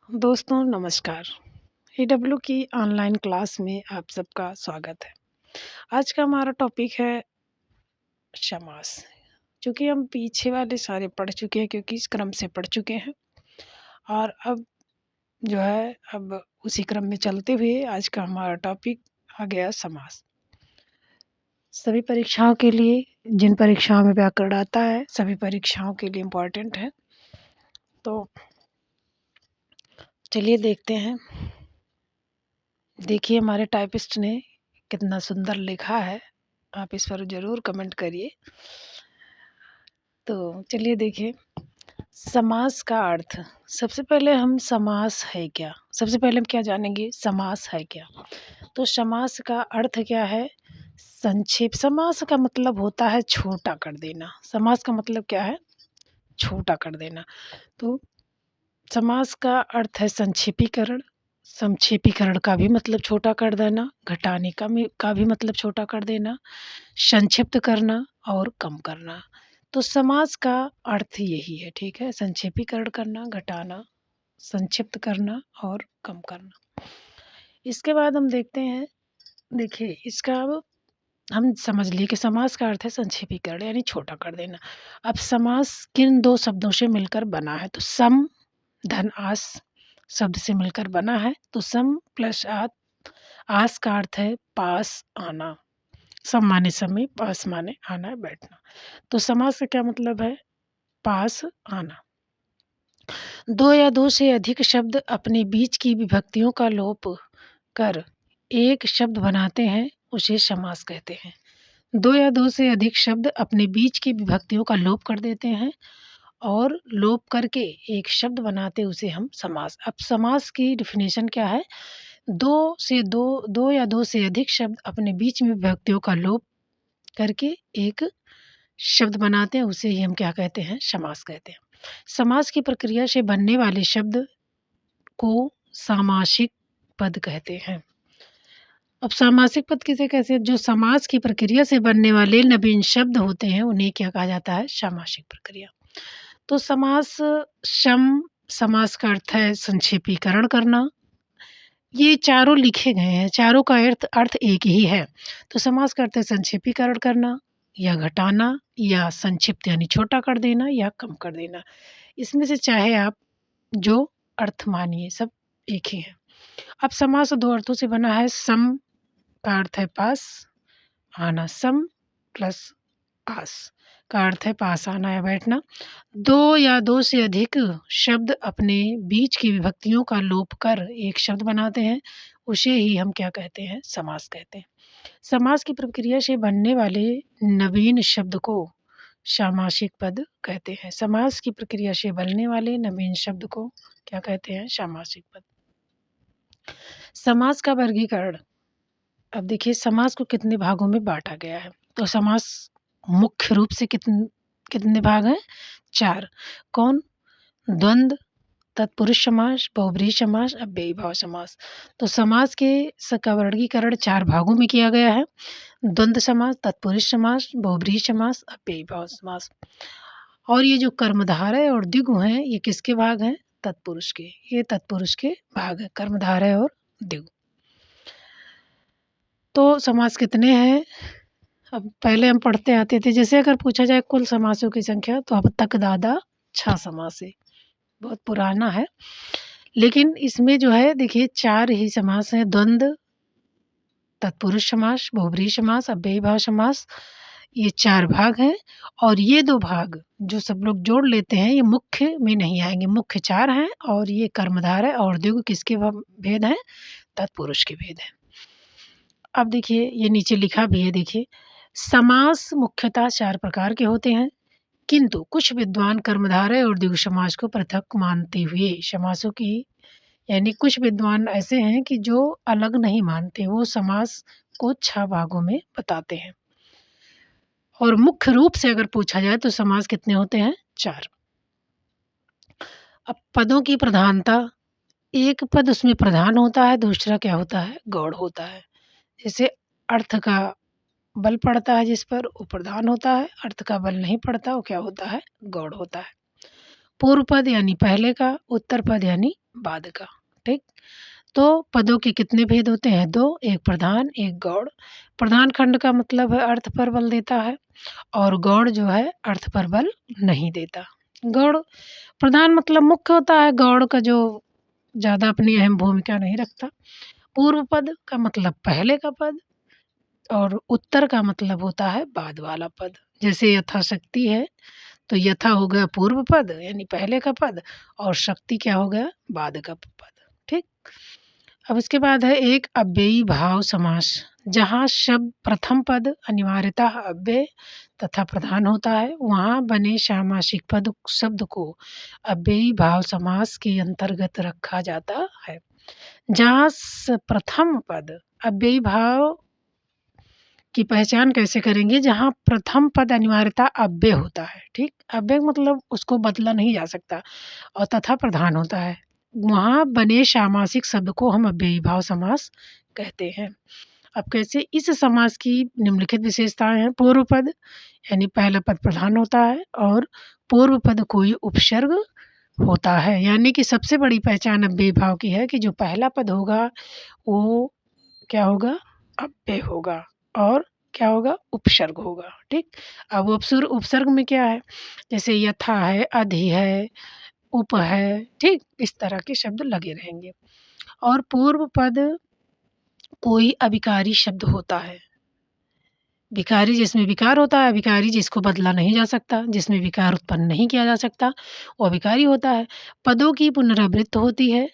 दोस्तों नमस्कार। ईडब्ल्यू की ऑनलाइन क्लास में आप सबका स्वागत है। आज का हमारा टॉपिक है समास। चूँकि हम पीछे वाले सारे पढ़ चुके हैं क्योंकि इस क्रम से पढ़ चुके हैं और अब जो है अब उसी क्रम में चलते हुए आज का हमारा टॉपिक आ गया समास। सभी परीक्षाओं के लिए जिन परीक्षाओं में व्याकरण आता है सभी परीक्षाओं के लिए इम्पोर्टेंट है। तो चलिए देखते हैं। देखिए हमारे टाइपिस्ट ने कितना सुंदर लिखा है, आप इस पर ज़रूर कमेंट करिए। तो चलिए देखिए, समास का अर्थ। सबसे पहले हम समास है क्या, सबसे पहले हम क्या जानेंगे, समास है क्या। तो समास का अर्थ क्या है, संक्षेप। समास का मतलब होता है छोटा कर देना। समास का मतलब क्या है, छोटा कर देना। तो समास का अर्थ है संक्षेपीकरण। संक्षेपीकरण का भी मतलब छोटा कर देना, घटाने का भी मतलब छोटा कर देना, संक्षिप्त करना और कम करना। तो समास का अर्थ यही है, ठीक है। संक्षेपीकरण करना, घटाना, संक्षिप्त करना और कम करना। इसके बाद हम देखते हैं, देखिए इसका अब हम समझ लिए कि समास का अर्थ है संक्षेपीकरण यानी छोटा कर देना। अब समास किन दो शब्दों से मिलकर बना है, तो सम धन आस शब्द से मिलकर बना है। तो सम प्लस आस का अर्थ है पास आना। सम माने समय, पास माने आना बैठना। तो समास का क्या मतलब है, पास आना। दो या दो से अधिक शब्द अपने बीच की विभक्तियों का लोप कर एक शब्द बनाते हैं, उसे समास कहते हैं। दो या दो से अधिक शब्द अपने बीच की विभक्तियों का लोप कर देते हैं और लोप करके एक शब्द बनाते, उसे हम समास। अब समास की डेफिनेशन क्या है, दो या दो से अधिक शब्द अपने बीच में विभक्तियों का लोप करके एक शब्द बनाते हैं, उसे ही हम क्या कहते हैं, समास कहते हैं। समास की प्रक्रिया से बनने वाले शब्द को सामासिक पद कहते हैं। अब सामासिक पद किसे कहते हैं, जो समास की प्रक्रिया से बनने वाले नवीन शब्द होते हैं उन्हें क्या कहा जाता है, सामासिक प्रक्रिया। तो समास समास का अर्थ है संक्षेपीकरण करना। ये चारों लिखे गए हैं, चारों का अर्थ अर्थ एक ही है। तो समास का अर्थ है संक्षेपीकरण करना या घटाना या संक्षिप्त यानी छोटा कर देना या कम कर देना। इसमें से चाहे आप जो अर्थ मानिए, सब एक ही है। अब समास दो अर्थों से बना है। सम का अर्थ है पास आना, सम प्लस आस का अर्थ है पास आना या बैठना। दो या दो से अधिक शब्द अपने बीच की विभक्तियों का लोप कर एक शब्द बनाते हैं, उसे ही हम क्या कहते हैं, समास कहते हैं। समास की प्रक्रिया से बनने वाले नवीन शब्द को सामासिक पद कहते हैं। समास की प्रक्रिया से बनने वाले नवीन शब्द को क्या कहते हैं, सामासिक पद। समास का वर्गीकरण। अब देखिए समास को कितने भागों में बांटा गया है। तो समास मुख्य रूप से कितने भाग हैं, चार। कौन, द्वंद्व, तत्पुरुष समास, बहुब्रीहि समास, अव्ययीभाव समास। तो समास के का वर्गीकरण चार भागों में किया गया है। द्वंद्व समास, तत्पुरुष समास, बहुब्रीहि समास, अव्ययीभाव समास। और ये जो कर्मधारय और द्विगु हैं, ये किसके भाग हैं, तत्पुरुष के। ये तत्पुरुष के भाग हैं, कर्मधारय और द्विगु। तो समास कितने हैं, अब पहले हम पढ़ते आते थे, जैसे अगर पूछा जाए कुल समासों की संख्या तो अब तक दादा 6 समास है, बहुत पुराना है। लेकिन इसमें जो है देखिए चार ही समास हैं, द्वंद्व, तत्पुरुष समास, बहुब्रीहि समास, अव्ययीभाव समास। ये चार भाग हैं और ये दो भाग जो सब लोग जोड़ लेते हैं, ये मुख्य में नहीं आएंगे। मुख्य चार हैं और ये कर्मधारय और द्विगु किसके भेद हैं, तत्पुरुष के भेद हैं। अब देखिए ये नीचे लिखा भी है, देखिए समास मुख्यतः चार प्रकार के होते हैं, किंतु कुछ विद्वान कर्मधारय और द्विगु समास को पृथक मानते हुए समासों की, यानी कुछ विद्वान ऐसे हैं कि जो अलग नहीं मानते, वो समास को 6 भागों में बताते हैं। और मुख्य रूप से अगर पूछा जाए तो समास कितने होते हैं, 4। अब पदों की प्रधानता, एक पद उसमें प्रधान होता है, दूसरा क्या होता है, गौड़ होता है। जैसे अर्थ का बल पड़ता है जिस पर, वो प्रधान होता है। अर्थ का बल नहीं पड़ता, वो क्या होता है, गौड़ होता है। पूर्व पद यानी पहले का, उत्तर पद यानी बाद का। ठीक, तो पदों के कितने भेद होते हैं? 2, एक प्रधान एक गौड़। प्रधान खंड का मतलब है अर्थ पर बल देता है और गौड़ जो है अर्थ पर बल नहीं देता। गौड़ प्रधान मतलब मुख्य होता है, गौड़ का जो ज़्यादा अपनी अहम भूमिका नहीं रखता। पूर्व पद का मतलब पहले का पद और उत्तर का मतलब होता है बाद वाला पद। जैसे यथाशक्ति है तो यथा हो गया पूर्व पद यानी पहले का पद और शक्ति क्या हो गया? बाद का पद। ठीक, अब इसके बाद है एक अव्ययी भाव समास, जहाँ शब्द प्रथम पद अनिवार्यतः अव्यय तथा प्रधान होता है, वहाँ बने सामासिक पद शब्द को अव्ययी भाव समास के अंतर्गत रखा जाता है। जहाँ प्रथम पद अव्ययी भाव की पहचान कैसे करेंगे? जहाँ प्रथम पद अनिवार्यतः अव्यय होता है। ठीक, अव्यय मतलब उसको बदला नहीं जा सकता और तथा प्रधान होता है, वहाँ बने सामासिक शब्द को हम अव्ययी भाव समास कहते हैं। अब कैसे? इस समास की निम्नलिखित विशेषताएं हैं। पूर्व पद यानी पहला पद प्रधान होता है और पूर्व पद कोई उपसर्ग होता है, यानी कि सबसे बड़ी पहचान अव्ययी भाव की है कि जो पहला पद होगा वो क्या होगा? अव्यय होगा और क्या होगा? उपसर्ग होगा। ठीक, अब उपसर्ग में क्या है? जैसे यथा है, अधि है, उप है। ठीक, इस तरह के शब्द लगे रहेंगे। और पूर्व पद कोई अविकारी शब्द होता है। विकारी जिसमें विकार होता है, विकारी जिसको बदला नहीं जा सकता, जिसमें विकार उत्पन्न नहीं किया जा सकता, वो विकारी होता है। पदों की पुनरावृत्ति होती है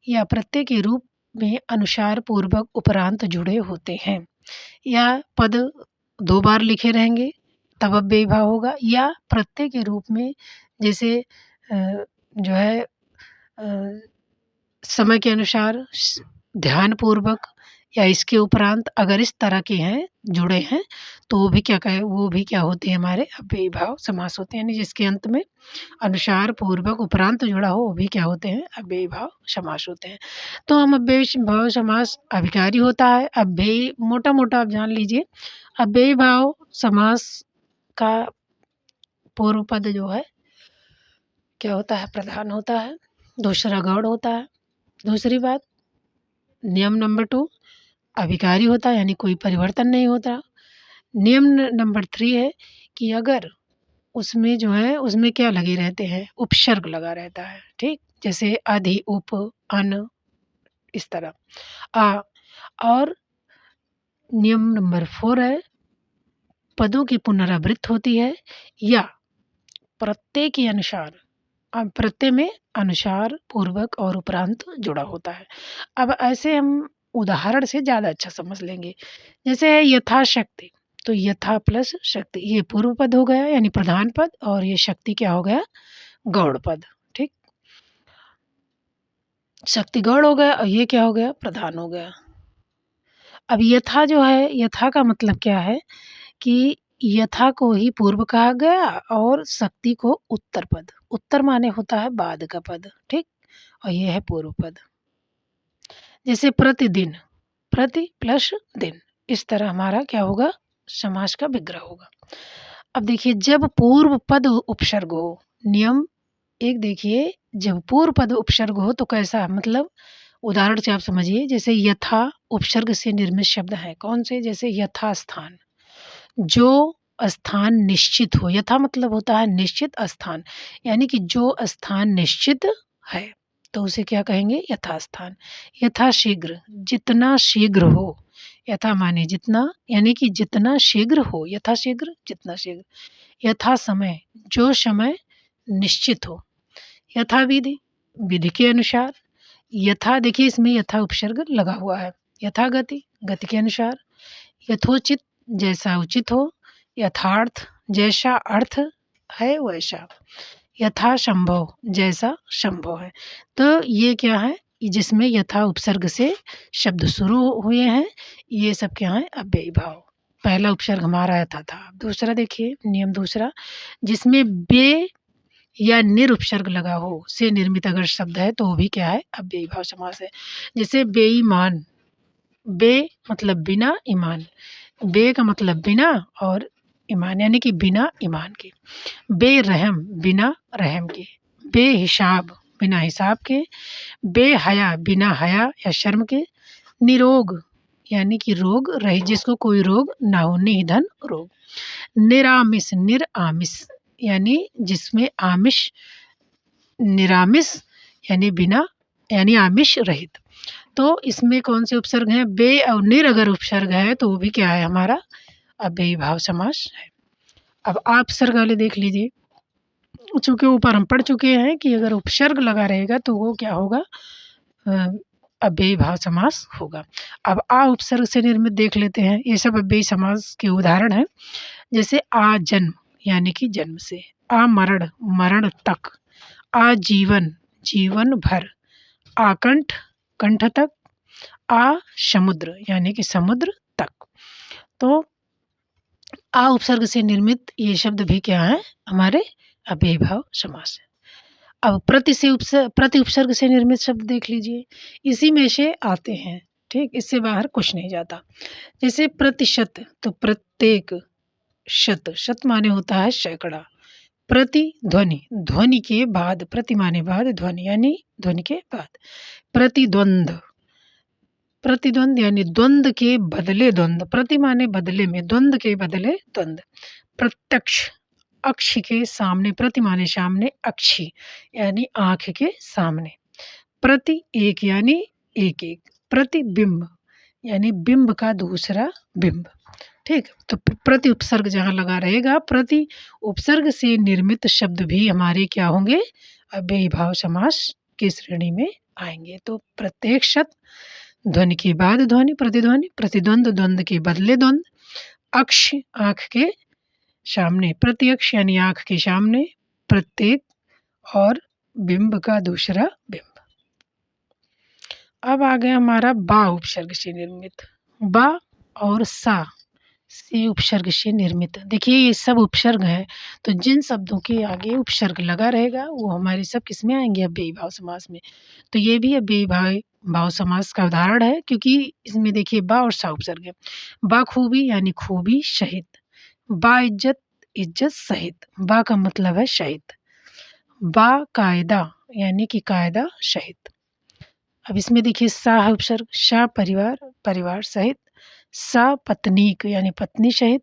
या प्रत्यय के रूप में अनुसार पूर्वक उपरांत जुड़े होते हैं, या पद 2 बार लिखे रहेंगे तब अव्ययी भाव होगा, या प्रत्यय के रूप में जैसे जो है समय के अनुसार ध्यानपूर्वक या इसके उपरांत अगर इस तरह के हैं, जुड़े हैं, तो वो भी क्या होते हैं? हमारे अव्ययी भाव समास होते हैं, यानी जिसके अंत में अनुसार पूर्वक उपरांत जुड़ा हो वो भी क्या होते हैं? अव्ययी भाव समास होते हैं। तो हम अव्ययी भाव समास अभिकारी होता है, अव्ययी मोटा-मोटा आप जान लीजिए, अव्ययी भाव समास का पूर्व पद जो है क्या होता है? प्रधान होता है, दूसरा गौड़ होता है। दूसरी बात, नियम नंबर 2 अभिकारी होता है यानी कोई परिवर्तन नहीं होता। नियम नंबर 3 है कि अगर उसमें जो है उसमें क्या लगे रहते हैं? उपसर्ग लगा रहता है। ठीक, जैसे अधि, उप, अन, इस तरह। और नियम नंबर 4 है पदों की पुनरावृत्ति होती है या प्रत्यय के अनुसार प्रत्यय में अनुसार पूर्वक और उपरांत जुड़ा होता है। अब ऐसे हम उदाहरण से ज़्यादा अच्छा समझ लेंगे। जैसे है यथाशक्ति, तो यथा प्लस शक्ति ये पूर्व पद हो गया यानी प्रधान पद और ये शक्ति क्या हो गया? गौड़ पद। ठीक, शक्ति गौड़ हो गया और ये क्या हो गया? प्रधान हो गया। अब यथा जो है, यथा का मतलब क्या है कि यथा को ही पूर्व कहा गया और शक्ति को उत्तर पद। उत्तर माने होता है बाद का पद। ठीक, और ये है पूर्व पद। जैसे प्रतिदिन, प्रति प्लस दिन, इस तरह हमारा क्या होगा? समास का विग्रह होगा। अब देखिए जब पूर्व पद उपसर्ग हो, नियम 1 देखिए, जब पूर्व पद उपसर्ग हो तो कैसा? मतलब उदाहरण से आप समझिए, जैसे यथा उपसर्ग से निर्मित शब्द हैं। कौन से? जैसे यथास्थान, जो स्थान निश्चित हो। यथा मतलब होता है निश्चित स्थान, यानी कि जो स्थान निश्चित है तो उसे क्या कहेंगे? यथास्थान। यथाशीघ्र, जितना शीघ्र हो, यथा माने जितना, यानी कि जितना शीघ्र हो, यथाशीघ्र जितना शीघ्र। यथा समय, जो समय निश्चित हो। यथाविधि, विधि के अनुसार। यथा देखिए इसमें यथा उपसर्ग लगा हुआ है। यथा गति, गति के अनुसार। यथोचित, जैसा उचित हो। यथार्थ, जैसा अर्थ है वैसा। यथासंभव, जैसा संभव है। तो ये क्या है? जिसमें यथा उपसर्ग से शब्द शुरू हुए हैं, ये सब क्या है? अव्ययी भाव। पहला उपसर्ग हमारा यथा था। दूसरा देखिए, नियम दूसरा, जिसमें बे या निर उपसर्ग लगा हो से निर्मित अगर शब्द है तो वो भी क्या है? अव्ययी भाव समास है। जैसे बेईमान, बे मतलब बिना, ईमान, बे का मतलब बिना और ईमान यानी कि बिना ईमान के। बेरहम, बिना रहम के। बेहिसाब बिना हिसाब के, बेहया बिना हया या शर्म के, निरोग यानी कि रोग रहित जिसको कोई रोग ना हो, निधन रोग, निरामिष निरामिष यानी जिसमें आमिष, निरामिष यानी बिना यानी आमिष रहित। तो इसमें कौन से उपसर्ग हैं? बे और निर अगर उपसर्ग है तो वो भी क्या है हमारा अव्ययी भाव समास है। अब आप उपसर्ग वाले देख लीजिए, चूंकि ऊपर हम पढ़ चुके हैं कि अगर उपसर्ग लगा रहेगा तो वो क्या होगा अव्ययी भाव समास होगा। अब आ उपसर्ग से निर्मित देख लेते हैं, ये सब अव्ययी समास के उदाहरण हैं। जैसे आ जन्म यानी कि जन्म से, आ मरण मरण तक, आजीवन जीवन भर, आकंठ कंठ तक, आ समुद्र यानी कि समुद्र तक। तो आ उपसर्ग से निर्मित ये शब्द भी क्या है हमारे अव्ययी भाव समास है। अब प्रति उपसर्ग से निर्मित शब्द देख लीजिए, इसी में से आते हैं, ठीक, इससे बाहर कुछ नहीं जाता। जैसे प्रतिशत तो प्रत्येक, शत शत माने होता है सैकड़ा, प्रतिध्वनि ध्वनि के बाद, प्रति माने बाद, ध्वनि यानी ध्वनि के बाद, प्रतिद्वंद प्रतिद्वंद यानी द्वंद के बदले द्वंद, प्रति माने बदले में, द्वंद के बदले द्वंद, प्रत्यक्ष अक्ष के सामने, प्रति माने सामने, अक्षी यानी आंख के सामने, प्रति एक यानी एक एक, प्रतिबिंब यानी बिंब का दूसरा बिंब, ठीक। तो प्रति उपसर्ग जहाँ लगा रहेगा, प्रति उपसर्ग से निर्मित शब्द भी हमारे क्या होंगे अव्ययी भाव समास की श्रेणी में आएंगे। तो प्रत्येक शब्द, ध्वनि के बाद ध्वनि, प्रतिध्वनि, प्रतिद्वंद द्वंद के बदले द्वंद, अक्ष आंख के सामने, प्रत्यक्ष यानी आंख के सामने, प्रत्येक और बिंब का दूसरा बिंब। अब आ गया हमारा बा उपसर्ग से निर्मित, बा और सा से उपसर्ग से निर्मित। देखिए ये सब उपसर्ग है, तो जिन शब्दों के आगे उपसर्ग लगा रहेगा वो हमारे सब किस में आएंगे अव्ययी भाव समास में। तो ये भी अव्ययी भाव समास का उदाहरण है, क्योंकि इसमें देखिए बा और सा उपसर्ग है। बा खूबी यानी खूबी सहित, बा इज्जत इज्जत सहित, बा का मतलब है सहित, बा कायदा यानी कि कायदा सहित। अब इसमें देखिए सा है उपसर्ग, सा परिवार परिवार सहित, सा पत्नीक यानी पत्नी सहित,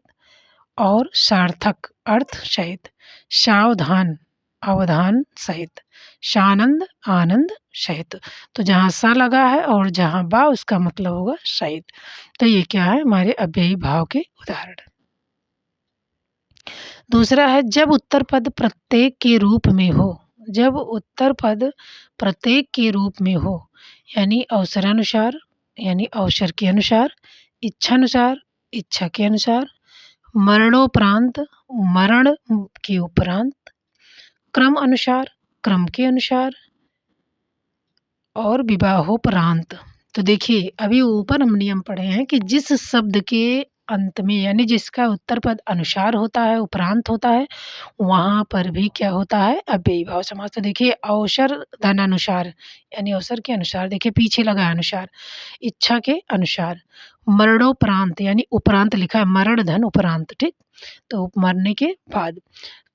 और सार्थक अर्थ सहित, सावधान अवधान सहित, सानंद आनंद सहित। तो जहाँ सा लगा है और जहाँ बा उसका मतलब होगा सहित। तो ये क्या है हमारे अव्ययी भाव के उदाहरण। दूसरा है जब उत्तर पद प्रत्येक के रूप में हो, जब उत्तर पद प्रत्येक के रूप में हो यानी अवसरानुसार यानी अवसर के अनुसार, इच्छानुसार इच्छा के अनुसार, मरणोपरांत मरण के उपरांत, क्रम अनुसार क्रम के अनुसार, और विवाहोपरांत। तो देखिए अभी ऊपर हम नियम पढ़े हैं कि जिस शब्द के अंत में यानी जिसका उत्तर पद अनुसार होता है उपरांत होता है वहाँ पर भी क्या होता है अव्ययी भाव समास। तो देखिए अवसर धन अनुसार यानी अवसर के अनुसार, देखिए पीछे लगा अनुसार, इच्छा के अनुसार, मरणोपरांत यानी उपरांत लिखा है मरण धन उपरांत, ठीक, तो मरने के बाद,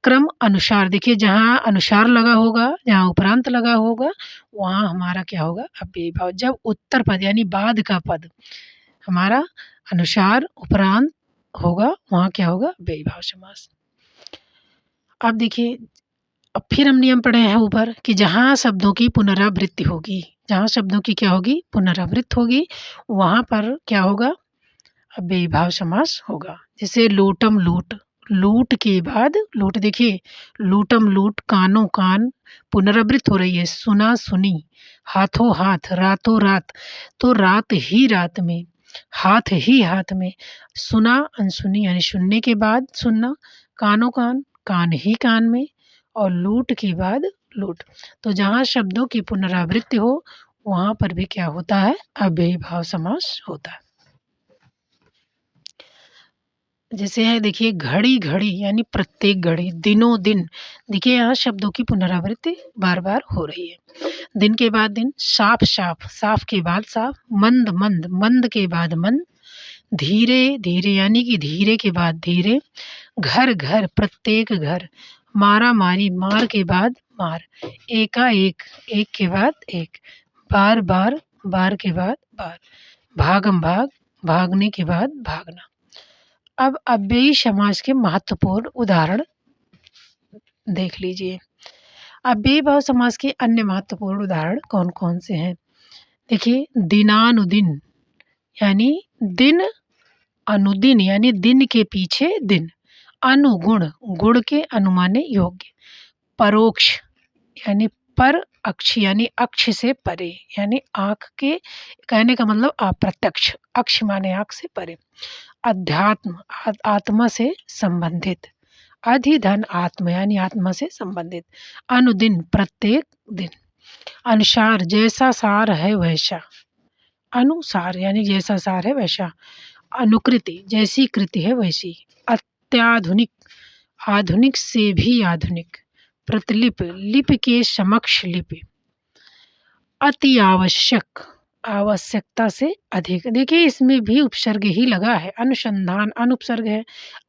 क्रम अनुसार, देखिए जहाँ अनुसार लगा होगा जहाँ उपरांत लगा होगा वहाँ हमारा क्या होगा अव्ययी भाव। जब उत्तर पद यानी बाद का पद हमारा अनुसार उपरांत होगा वहाँ क्या होगा अव्ययी भाव समास। अब देखिए अब फिर हम नियम पढ़े हैं ऊपर कि जहाँ शब्दों की पुनरावृत्ति होगी, जहाँ शब्दों की क्या होगी पुनरावृत्ति होगी वहाँ पर क्या होगा अव्ययी भाव समास होगा। जैसे लोटम लूट, लूट के बाद लूट, देखिए लूटम लूट, कानों कान, पुनरावृत्ति हो रही है, सुना सुनी, हाथों हाथ, रातों रात, तो रात ही रात में, हाथ ही हाथ में, सुना अनसुनी यानी सुनने के बाद सुनना, कानों कान कान ही कान में, और लूट के बाद लूट। तो जहाँ शब्दों की पुनरावृत्ति हो वहाँ पर भी क्या होता है अव्ययी भाव समास होता है। जैसे है देखिए घड़ी घड़ी यानी प्रत्येक घड़ी, दिनों दिन, देखिए यहाँ शब्दों की पुनरावृत्ति बार बार हो रही है, दिन के बाद दिन, साफ साफ साफ के बाद साफ, मंद मंद मंद के बाद मंद, धीरे धीरे यानी कि धीरे के बाद धीरे, घर घर प्रत्येक घर, मारा मारी मार के बाद मार, एकाएक, एक के बाद एक, बार बार, बार के बाद बार, भागम भाग, भागने के बाद भागना। अब अव्ययी समास के महत्वपूर्ण उदाहरण देख लीजिए। अव्ययी भाव समास के अन्य महत्वपूर्ण उदाहरण कौन कौन से हैं? देखिए, दिनानुदिन यानी दिन, अनुदिन यानी दिन के पीछे दिन, अनुगुण गुण के अनुमाने योग्य, परोक्ष यानी पर अक्ष यानी अक्ष से परे यानी आँख के, कहने का मतलब अप्रत्यक्ष, अक्ष माने आँख से परे, अध्यात्म आत्मा से संबंधित, अधिधन आत्मा यानी आत्मा से संबंधित, अनुदिन प्रत्येक दिन, अनुसार जैसा सार है वैसा, अनुसार यानी जैसा सार है वैसा, अनुकृति जैसी कृति है वैसी, अत्याधुनिक आधुनिक से भी आधुनिक, प्रतिलिपि लिपि के समक्ष लिपि, अति आवश्यक आवश्यकता से अधिक। देखिए, इसमें भी उपसर्ग ही लगा है, अनुसंधान अनुपसर्ग है,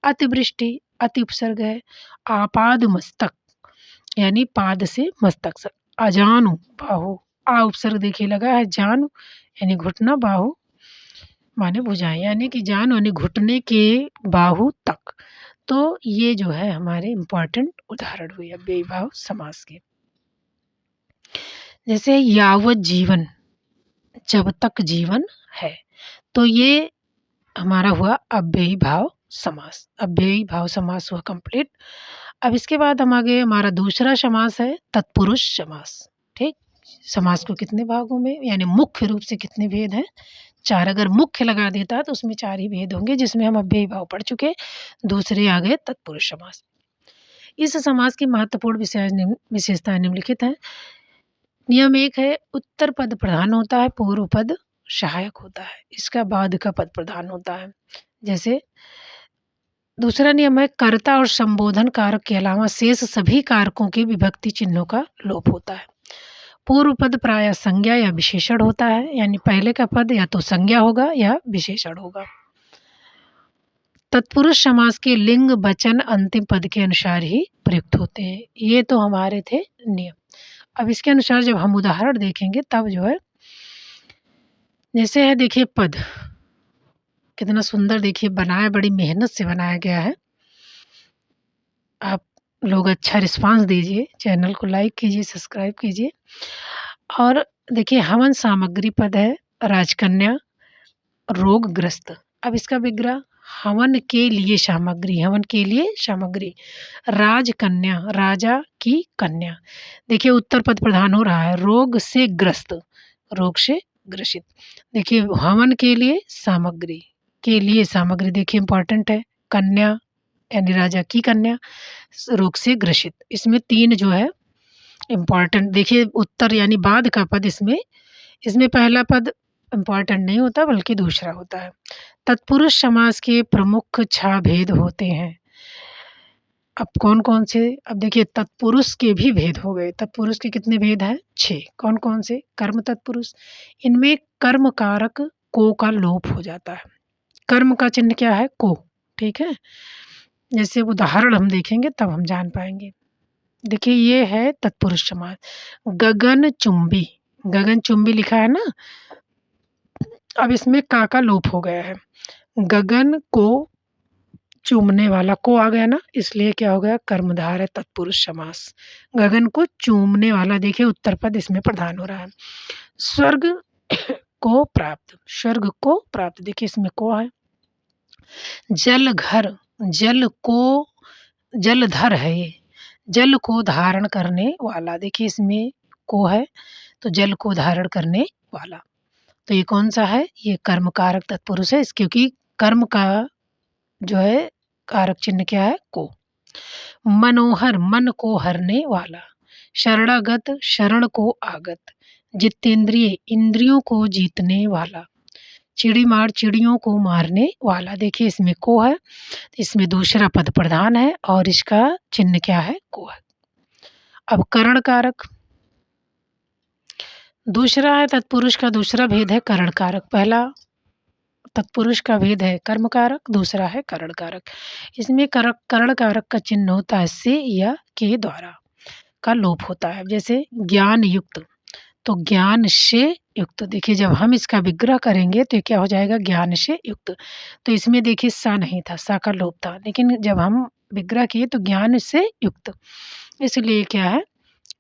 अतिवृष्टि अति उपसर्ग है, आपाद मस्तक यानी पाद से मस्तक से, अजानु बाहु आ उपसर्ग देखिए लगा है, जानु यानी घुटना, बाहु माने भुजाएं यानी कि जान यानी घुटने के बाहु तक। तो ये जो है हमारे इम्पॉर्टेंट उदाहरण हुए अव्ययी भाव समास के। जैसे यावत जीवन, जब तक जीवन है, तो ये हमारा हुआ अव्ययी भाव समास, अव्ययी भाव समास हुआ कंप्लीट। अब इसके बाद हम आगे, हमारा दूसरा समास है तत्पुरुष समास। ठीक, समास को कितने भागों में यानी मुख्य रूप से कितने भेद हैं? 4। अगर मुख्य लगा देता है तो उसमें 4 ही भेद होंगे, जिसमें हम अव्ययी भाव पढ़ चुके। दूसरे आ गए तत्पुरुष समास। इस समास की महत्वपूर्ण विशेषताएं निम्नलिखित हैं। नियम 1 है, उत्तर पद प्रधान होता है, पूर्व पद सहायक होता है, इसका बाद का पद प्रधान होता है। जैसे दूसरा नियम है, कर्ता और संबोधन कारक के अलावा शेष सभी कारकों के विभक्ति चिन्हों का लोप होता है। पूर्व पद प्रायः संज्ञा या विशेषण होता है, यानी पहले का पद या तो संज्ञा होगा या विशेषण होगा। तत्पुरुष समास के लिंग वचन अंतिम पद के अनुसार ही प्रयुक्त होते हैं। ये तो हमारे थे नियम। अब इसके अनुसार जब हम उदाहरण देखेंगे तब जो है, जैसे है देखिए पद कितना सुंदर देखिए बनाया, बड़ी मेहनत से बनाया गया है। आप लोग अच्छा रिस्पांस दीजिए, चैनल को लाइक कीजिए, सब्सक्राइब कीजिए। और देखिए हवन सामग्री पद है, राजकन्या रोगग्रस्त। अब इसका विग्रह, हवन के लिए सामग्री, हवन के लिए सामग्री, राजकन्या राजा की कन्या। देखिए उत्तर पद प्रधान हो रहा है, रोग से ग्रस्त, रोग से ग्रसित। देखिए हवन के लिए सामग्री, के लिए सामग्री देखिए इंपॉर्टेंट है, कन्या यानी राजा की कन्या, रोग से ग्रसित। इसमें 3 जो है इम्पॉर्टेंट। देखिए उत्तर यानी बाद का पद, इसमें पहला पद इम्पॉर्टेंट नहीं होता बल्कि दूसरा होता है। तत्पुरुष समास के प्रमुख 6 भेद होते हैं। अब कौन कौन से? अब देखिए तत्पुरुष के भी भेद हो गए। तत्पुरुष के कितने भेद हैं? 6। कौन कौन से? कर्म तत्पुरुष, इनमें कर्म कारक को का लोप हो जाता है। कर्म का चिन्ह क्या है? को। ठीक है, जैसे उदाहरण हम देखेंगे तब हम जान पाएंगे। देखिए ये है तत्पुरुष समास, गगनचुंबी, गगनचुंबी लिखा है ना, अब इसमें का लोप हो गया है। गगन को चूमने वाला को आ गया ना, इसलिए क्या हो गया? कर्मधार है तत्पुरुष समास। गगन को चूमने वाला, देखिए उत्तर पद इसमें प्रधान हो रहा है। स्वर्ग को प्राप्त, स्वर्ग को प्राप्त, देखिए इसमें को है। जल घर, जल को, जलधर है ये, जल को धारण करने वाला, देखिए इसमें को है तो जल को धारण करने वाला। तो ये कौन सा है? ये कर्म कारक तत्पुरुष है, क्योंकि कर्म का जो है कारक चिन्ह क्या है? को। मनोहर, मन को हरने वाला। शरणागत, शरण को आगत। जितेंद्रिय, इंद्रियों को जीतने वाला। चिड़ीमार, चिड़ियों को मारने वाला, देखिए इसमें को है, इसमें दूसरा पद प्रधान है और इसका चिन्ह क्या है? को है। अब करण कारक, दूसरा है तत्पुरुष का दूसरा भेद है करण कारक। पहला तत्पुरुष का भेद है कर्म कारक, दूसरा है करण कारक। इसमें करण कारक का चिन्ह होता है से या के द्वारा। का लोप होता है। जैसे ज्ञान युक्त, तो ज्ञान से युक्त, देखिए जब हम इसका विग्रह करेंगे तो ये क्या हो जाएगा, ज्ञान से युक्त। तो इसमें देखिए सा नहीं था, सा का लोप था, लेकिन जब हम विग्रह किए तो ज्ञान से युक्त, इसलिए क्या है,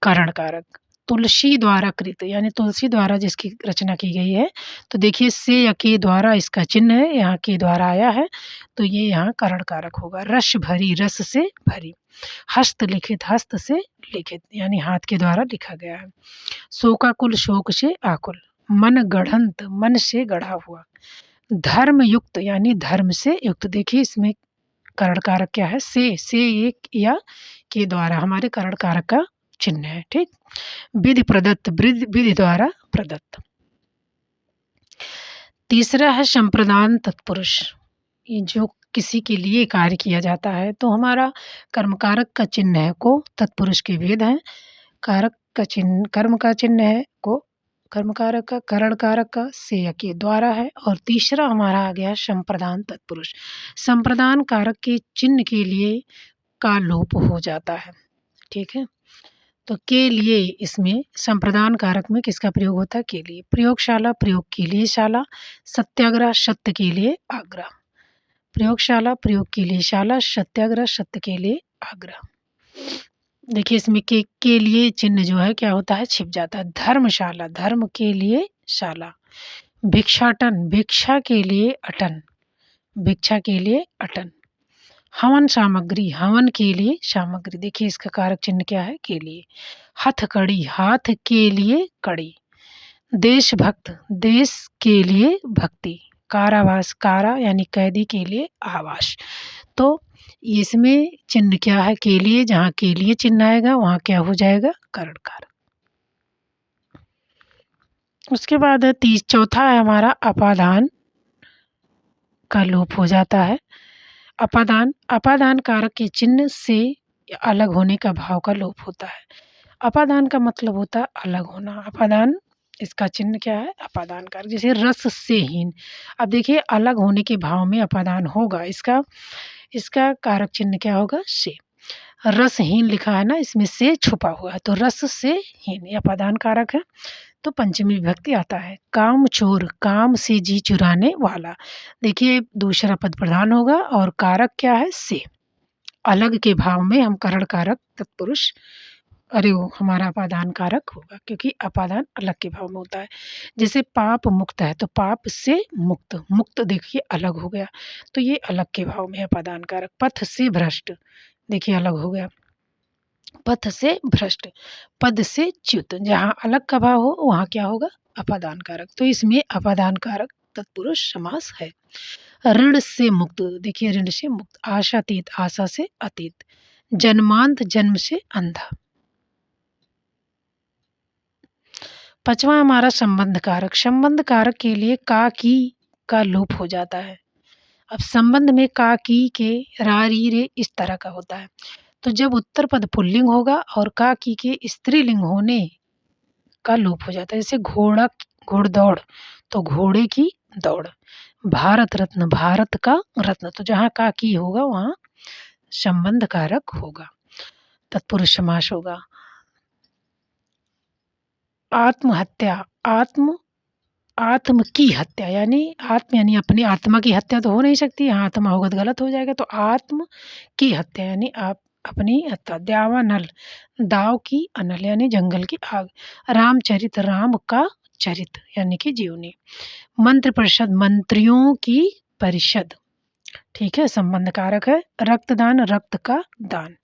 कारण कारक। तुलसी द्वारा कृत, यानी तुलसी द्वारा जिसकी रचना की गई है, तो देखिए से या के द्वारा इसका चिन्ह है, यहाँ के द्वारा आया है, तो ये यहाँ कारण कारक होगा। रस भरी, रस से भरी। हस्त लिखित, हस्त से लिखित, यानी हाथ के द्वारा लिखा गया है। शोकाकुल, शोक से आकुल। मन गढ़ंत, मन से गढ़ा हुआ। धर्म युक्त, यानी धर्म से युक्त, देखिए इसमें करण कारक क्या है, से एक या के द्वारा हमारे करण कारक का चिन्ह है, ठीक। विधि प्रदत्त, विधि द्वारा प्रदत्त। तीसरा है संप्रदान तत्पुरुष, ये जो किसी के लिए कार्य किया जाता है, तो हमारा कर्म कारक का चिन्ह है को, तत्पुरुष के वेद हैं, कारक का चिन्ह, कर्म का चिन्ह है को, कर्म कारक का, करण कारक का से या के द्वारा है। और तीसरा हमारा आ गया संप्रदान तत्पुरुष। संप्रदान कारक के चिन्ह के लिए का लोप हो जाता है, ठीक है। तो के लिए इसमें संप्रदान कारक में किसका प्रयोग होता है, के लिए। प्रयोगशाला, प्रयोग के लिए शाला। सत्याग्रह, सत्य के लिए आग्रह। प्रयोगशाला, प्रयोग के लिए शाला। सत्याग्रह, सत्य के लिए आग्रह। देखिए इसमें के लिए चिन्ह जो है क्या होता है, छिप जाता है। धर्मशाला, धर्म के लिए शाला। भिक्षाटन, भिक्षा के लिए अटन, भिक्षा के लिए अटन। हवन सामग्री, हवन के लिए सामग्री, देखिए इसका कारक चिन्ह क्या है, के लिए। हथकड़ी, हाथ के लिए कड़ी। देशभक्त, देश के लिए भक्ति। कारावास, कारा यानी कैदी के लिए आवास। तो इसमें चिन्ह क्या है, के लिए, जहाँ के लिए चिन्ह आएगा वहाँ क्या हो जाएगा, करण कारक। उसके बाद चौथा है हमारा अपादान का लोप हो जाता है। अपादान, अपादान कारक के चिन्ह से अलग होने का भाव का लोप होता है। अपादान का मतलब होता है अलग होना। अपादान, इसका चिन्ह क्या है, अपादान कारक। जैसे रस से हीन, अब देखिए अलग होने के भाव में अपादान होगा, इसका इसका कारक चिन्ह क्या होगा, से। रसहीन लिखा है ना, इसमें से छुपा हुआ है, तो रस से हीन ये अपादान कारक है, तो पंचमी विभक्ति आता है। काम चोर, काम से जी चुराने वाला, देखिए दूसरा पद प्रधान होगा और कारक क्या है, से। अलग के भाव में हम करण कारक तत्पुरुष, अरे वो हमारा अपादान कारक होगा, क्योंकि अपादान अलग के भाव में होता है। जैसे पाप मुक्त है, तो पाप से मुक्त, मुक्त देखिए अलग हो गया, तो ये अलग के भाव में है अपादान कारक। पथ से भ्रष्ट, देखिए अलग हो गया, पथ से भ्रष्ट। पद से च्युत, जहाँ अलग का भाव हो वहाँ क्या होगा, अपादान कारक। तो इसमें अपादान कारक तत्पुरुष समास है। ऋण से मुक्त, देखिए ऋण से मुक्त। आशातीत, आशा से अतीत। जन्मांत, जन्म से अंधा। पांचवा हमारा संबंध कारक। संबंध कारक के लिए का की का लोप हो जाता है। अब संबंध में का की के रा री रे इस तरह का होता है, तो जब उत्तर पद पुल्लिंग होगा और का की के स्त्रीलिंग होने का लोप हो जाता है। जैसे घोड़ा, घुड़दौड़, तो घोड़े की दौड़। भारत रत्न, भारत का रत्न, तो जहाँ का की होगा वहाँ संबंध कारक होगा, तत्पुरुष समास होगा। आत्महत्या, आत्म की हत्या, यानी आत्म यानी अपनी आत्मा की हत्या तो हो नहीं सकती, यहाँ आत्मा होगा तो गलत हो जाएगा, तो आत्म की हत्या यानी आप अपनी हत्या। द्यावानल, दाव की अनल यानी जंगल की आग। रामचरित, राम का चरित यानी कि जीवनी। मंत्र परिषद, मंत्रियों की परिषद, ठीक है, संबंध कारक है। रक्तदान, रक्त का दान।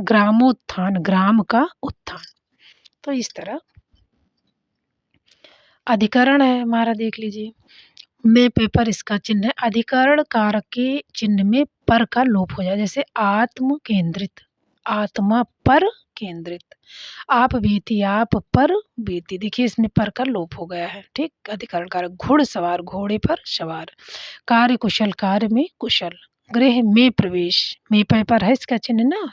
ग्रामोत्थान, ग्राम का उत्थान। तो इस तरह अधिकरण है हमारा, देख लीजिए में पेपर, इसका चिन्ह है। अधिकरण कारक के चिन्ह में पर का लोप हो जाए, जैसे आत्म केंद्रित, आत्मा पर केंद्रित। आप बीती, आप पर बीती, देखिए इसमें पर का लोप हो गया है, ठीक। अधिकरण कारक। घुड़सवार, घोड़े पर सवार। कार्य कुशल, कार्य में कुशल। गृह में प्रवेश, में पेपर है इसका चिन्ह ना,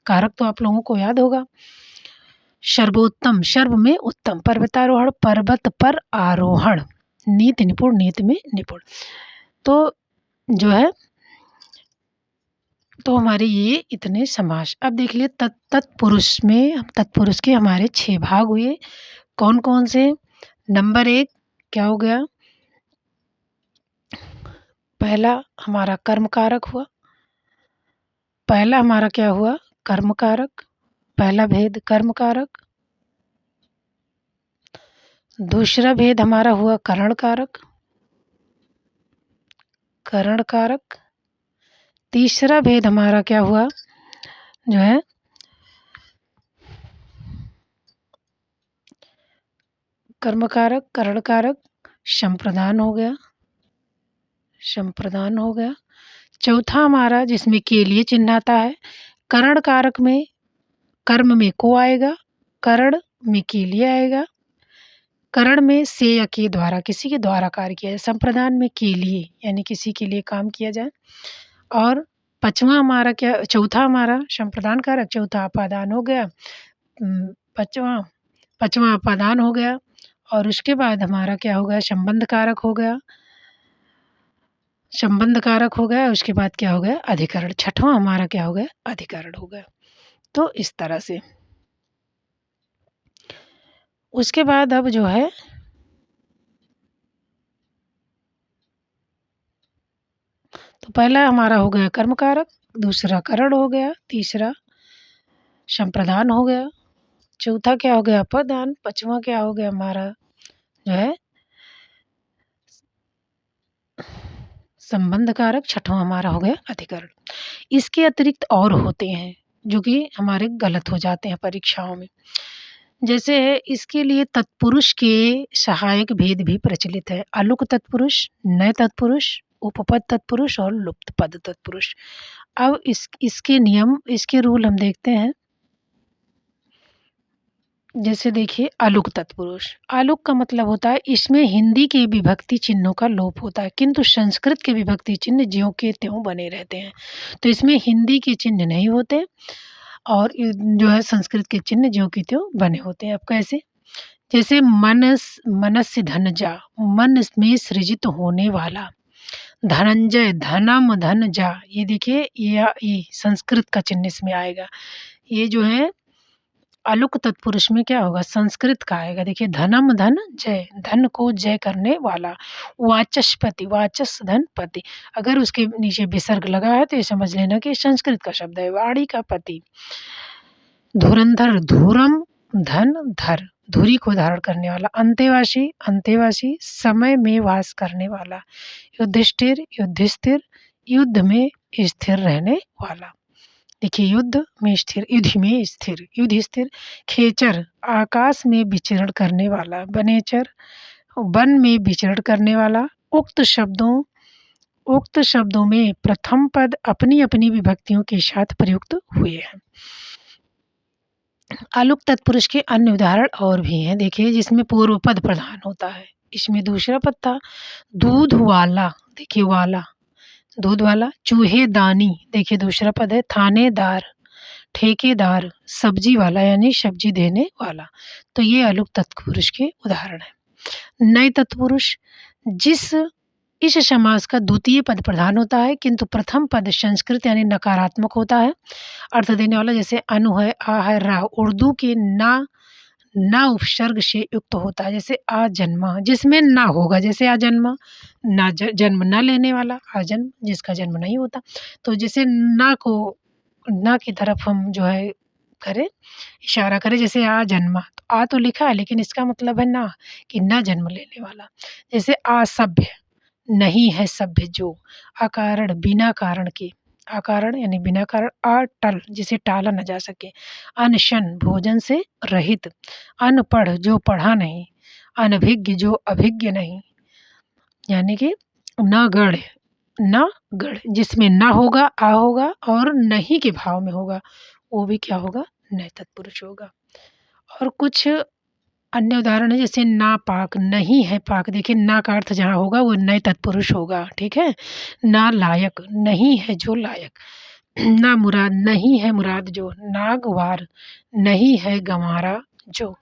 कारक तो आप लोगों को याद होगा। सर्वोत्तम, सर्व में उत्तम। पर्वतारोहण, पर्वत पर आरोहण। नीति निपुण, नीति में निपुण। तो जो है तो हमारे ये इतने समास। अब देख लिए तत्पुरुष में, तत्पुरुष के हमारे 6 भाग हुए। कौन-कौन से? नंबर 1 क्या हो गया? पहला हमारा कर्म कारक हुआ। पहला हमारा क्या हुआ? कर्म कारक। पहला भेद कर्म कारक। दूसरा भेद हमारा हुआ करण कारक। करण कारक। तीसरा भेद हमारा क्या हुआ? जो है कर्म कारक, करण कारक, संप्रदान हो गया। संप्रदान हो गया। चौथा हमारा जिसमें के लिए चिन्ह आता है, करण कारक में कर्म में को आएगा, करण में के लिए आएगा, करण में से या के द्वारा किसी के द्वारा कार्य किया जाए, संप्रदान में के लिए यानी किसी के लिए काम किया जाए। और पाँचवा हमारा क्या? चौथा हमारा संप्रदान कारक, चौथा अपादान हो गया। पाँचवा अपादान हो गया। और उसके बाद हमारा क्या हो गया? संबंध कारक हो गया। संबंध कारक हो गया। उसके बाद क्या हो गया? अधिकरण। छठवां हमारा क्या हो गया? अधिकरण हो गया। तो इस तरह से उसके बाद अब जो है तो पहला हमारा हो गया कर्म कारक, दूसरा करण हो गया, तीसरा संप्रदान हो गया, चौथा क्या हो गया? अपादान, पाँचवा क्या हो गया हमारा? जो है संबंध कारक, छठवां हमारा हो गया अधिकरण। इसके अतिरिक्त और होते हैं जो कि हमारे गलत हो जाते हैं परीक्षाओं में। जैसे इसके लिए तत्पुरुष के सहायक भेद भी प्रचलित है। अलुक तत्पुरुष, नए तत्पुरुष, उपपद तत्पुरुष और लुप्त पद तत्पुरुष। अब इसके नियम, इसके रूल हम देखते हैं। जैसे देखिए अलुक तत्पुरुष। अलुक का मतलब होता है इसमें हिंदी के विभक्ति चिन्हों का लोप होता है, किंतु संस्कृत के विभक्ति चिन्ह ज्यों के त्यों बने रहते हैं। तो इसमें हिंदी के चिन्ह नहीं होते और जो है संस्कृत के चिन्ह ज्यों के त्यों बने होते हैं। अब कैसे? जैसे मनस्य धनजा, मन में सृजित होने वाला। धनंजय, धनम धन जा, ये देखिए ये संस्कृत का चिन्ह इसमें आएगा। ये जो है अलुक तत्पुरुष में क्या होगा? संस्कृत का आएगा। देखिए धनम धन जय, धन को जय करने वाला। वाचस्पति, वाचस धन पति, अगर उसके नीचे विसर्ग लगा है तो ये समझ लेना कि संस्कृत का शब्द है। वाणी का पति। धुरंधर, धूरम धन धर, धुरी को धारण करने वाला। अंतेवासी, अंतेवासी, समय में वास करने वाला। युधिष्ठिर, युधिष्ठिर, युद्ध में स्थिर रहने वाला। देखिए युद्ध में स्थिर, युद्ध में स्थिर, युद्ध स्थिर। खेचर, आकाश में विचरण करने वाला। वनेचर, वन में विचरण करने वाला। उक्त शब्दों में प्रथम पद अपनी अपनी विभक्तियों के साथ प्रयुक्त हुए हैं। अलुक तत्पुरुष के अन्य उदाहरण और भी हैं। देखिए जिसमें पूर्व पद प्रधान होता है। इसमें दूसरा पद था दूध वाला, देखिए वाला, दूध वाला। चूहेदानी, देखिए दूसरा पद है। थानेदार, ठेकेदार, सब्जी वाला यानी सब्जी देने वाला। तो ये अलुक तत्पुरुष के उदाहरण हैं। नए तत्पुरुष, इस समास का द्वितीय पद प्रधान होता है किंतु प्रथम पद संस्कृत यानी नकारात्मक होता है, अर्थ देने वाला। जैसे अनु है, आ है, रा। उर्दू के ना उपसर्ग से युक्त होता है। जैसे आ जन्मा, जिसमें ना होगा। जैसे आ जन्मा, ना जन्म न लेने वाला। आ जन्म, जिसका जन्म नहीं होता। तो जैसे ना की तरफ हम जो है करें, इशारा करें। जैसे आ जन्मा, तो आ तो लिखा है लेकिन इसका मतलब है ना, कि ना जन्म लेने वाला। जैसे असभ्य, नहीं है सभ्य जो। अकारण, बिना कारण के। अकारण यानी बिना कारण। अटल, जिसे टाला न जा सके। अनशन, भोजन से रहित। अनपढ़, जो पढ़ा नहीं। अनभिज्ञ, जो अभिज्ञ नहीं। यानी कि न गढ़, न गढ़, जिसमें ना होगा, आ होगा और नहीं के भाव में होगा, वो भी क्या होगा? नए तत्पुरुष होगा। और कुछ अन्य उदाहरण है जैसे नापाक, नहीं है पाक। देखिए ना का अर्थ जहाँ होगा वो नए तत्पुरुष होगा, ठीक है। ना लायक, नहीं है जो लायक। ना मुराद, नहीं है मुराद जो। नागवार, नहीं है गंवारा जो।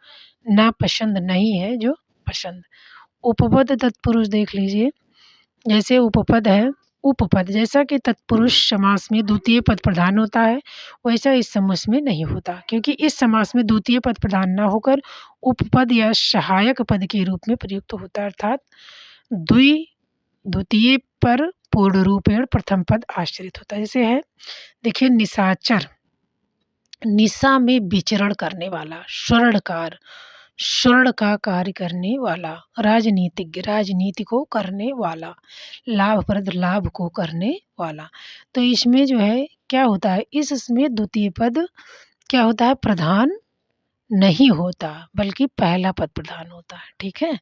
ना पसंद, नहीं है जो पसंद। उपपद तत्पुरुष देख लीजिए। जैसे उपपद है उपपद, जैसा कि तत्पुरुष समास में द्वितीय पद प्रधान होता है, वैसा इस समास में नहीं होता, क्योंकि इस समास में द्वितीय पद प्रधान न होकर उपपद या सहायक पद के रूप में प्रयुक्त होता है, अर्थात द्वितीय पर पूर्ण रूपेण प्रथम पद आश्रित होता है। जैसे है, देखिए निशाचर, निशा में विचरण करने वाला, स्वर्णकार, स्वर्ण का कार्य करने वाला, राजनीतिज्ञ, राजनीति को करने वाला, लाभप्रद, लाभ को करने वाला। तो इसमें जो है क्या होता है, इसमें द्वितीय पद क्या होता है, प्रधान नहीं होता, बल्कि पहला पद प्रधान होता है। ठीक है,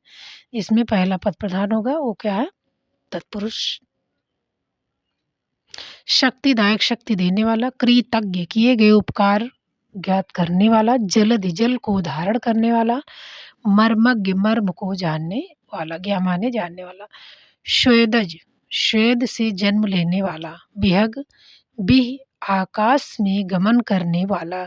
इसमें पहला पद प्रधान होगा, वो क्या है, तत्पुरुष। शक्तिदायक, शक्ति देने वाला, कृतज्ञ, किए गए उपकार ज्ञात करने वाला, जलधि, जल को धारण करने वाला, मर्मज्ञ, मर्म को जानने वाला, ज्ञा माने जानने वाला, स्वेदज, स्वेद से जन्म लेने वाला, विहग, बिह, आकाश में गमन करने वाला,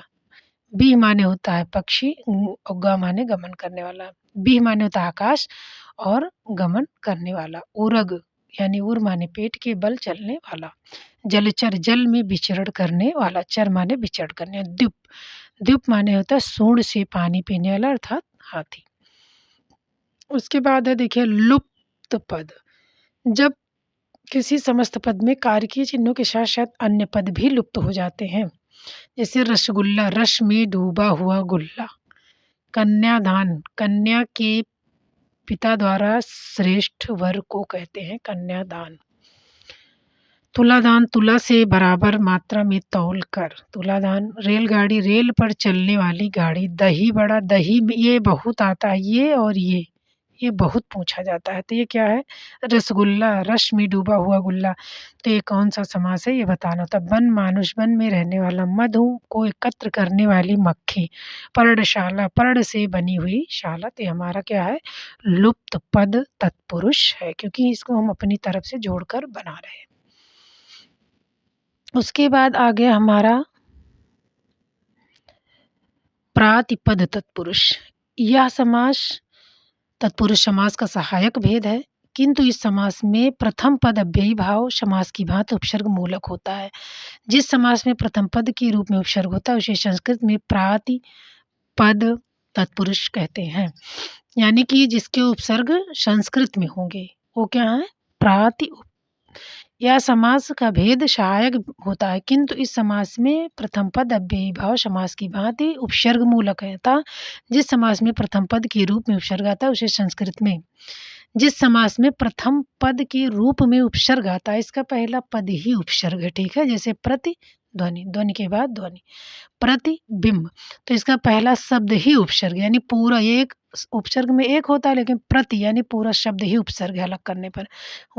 बिह माने होता है पक्षी, ग माने गमन करने वाला, बिह माने होता है आकाश और गमन करने वाला, उरग यानी उर माने पेट के बल चलने वाला, जलचर, जल में विचरण करने वाला, चर माने विचरण करने, द्युप, द्युप माने होता है सूंड से पानी पीने वाला, अर्थात हाथी। उसके बाद है देखिए लुप्त पद, जब किसी समस्त पद में कारकीय चिन्हों के साथ साथ अन्य पद भी लुप्त हो जाते हैं। जैसे रसगुल्ला, रस में डूबा हुआ गुल्ला, कन्यादान, कन्या के पिता द्वारा श्रेष्ठ वर को कहते हैं कन्यादान, तुलादान, तुला से बराबर मात्रा में तौल कर, तुलादान, रेलगाड़ी, रेल पर चलने वाली गाड़ी, दही बड़ा, दही में ये बहुत आता है, ये और ये बहुत पूछा जाता है। तो ये क्या है, रसगुल्ला, रस में डूबा हुआ गुल्ला। तो ये कौन सा समास है, ये बताना होता है। वन, मानुष, वन में रहने वाला, मधु को एकत्र करने वाली मक्खी, पर्णशाला, पर्ण से बनी हुई शाला। तो ये हमारा क्या है, लुप्त पद तत्पुरुष है, क्योंकि इसको हम अपनी तरफ से जोड़कर बना रहे हैं। उसके बाद आ गया हमारा प्रातिपद तत्पुरुष। यह समास तत्पुरुष समास का सहायक भेद है, किंतु इस समास में प्रथम पद अव्ययी भाव समास की भांति उपसर्ग मूलक होता है। जिस समास में प्रथम पद के रूप में उपसर्ग होता है उसे संस्कृत में प्रातिपद तत्पुरुष कहते हैं, यानी कि जिसके उपसर्ग संस्कृत में होंगे वो क्या है, प्राति। यह समास का भेद सहायक होता है, किंतु इस समास में प्रथम पद अव्ययी भाव समास की भांति उपसर्ग मूलक है, अतः जिस समास में प्रथम पद के रूप में उपसर्ग आता है उसे संस्कृत में, जिस समास में प्रथम पद के रूप में उपसर्ग आता है इसका पहला पद ही उपसर्ग है। ठीक है, जैसे प्रति, ध्वनि, ध्वनि के बाद ध्वनि, प्रतिबिंब, तो इसका पहला शब्द ही उपसर्ग, यानी पूरा एक उपसर्ग में एक होता है, लेकिन प्रति यानी पूरा शब्द ही उपसर्ग है अलग करने पर।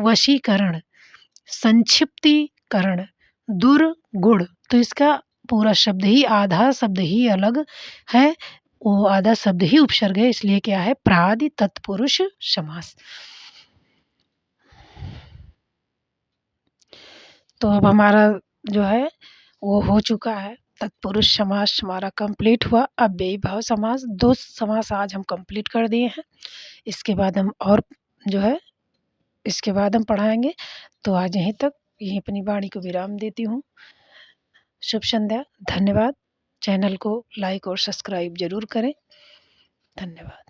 वशीकरण, संक्षिप्तीकरण, दुर्गुण, तो इसका पूरा शब्द ही, आधा शब्द ही अलग है, वो आधा शब्द ही उपसर्ग है, इसलिए क्या है, प्रादि तत्पुरुष समास। तो अब हमारा जो है वो हो चुका है, तत्पुरुष समास हमारा कंप्लीट हुआ। अब अव्ययी भाव समास, 2 समास आज हम कंप्लीट कर दिए हैं। इसके बाद हम और जो है इसके बाद हम पढ़ाएंगे। तो आज यहीं तक, यहीं अपनी वाणी को विराम देती हूँ। शुभ संध्या, धन्यवाद। चैनल को लाइक और सब्सक्राइब ज़रूर करें। धन्यवाद।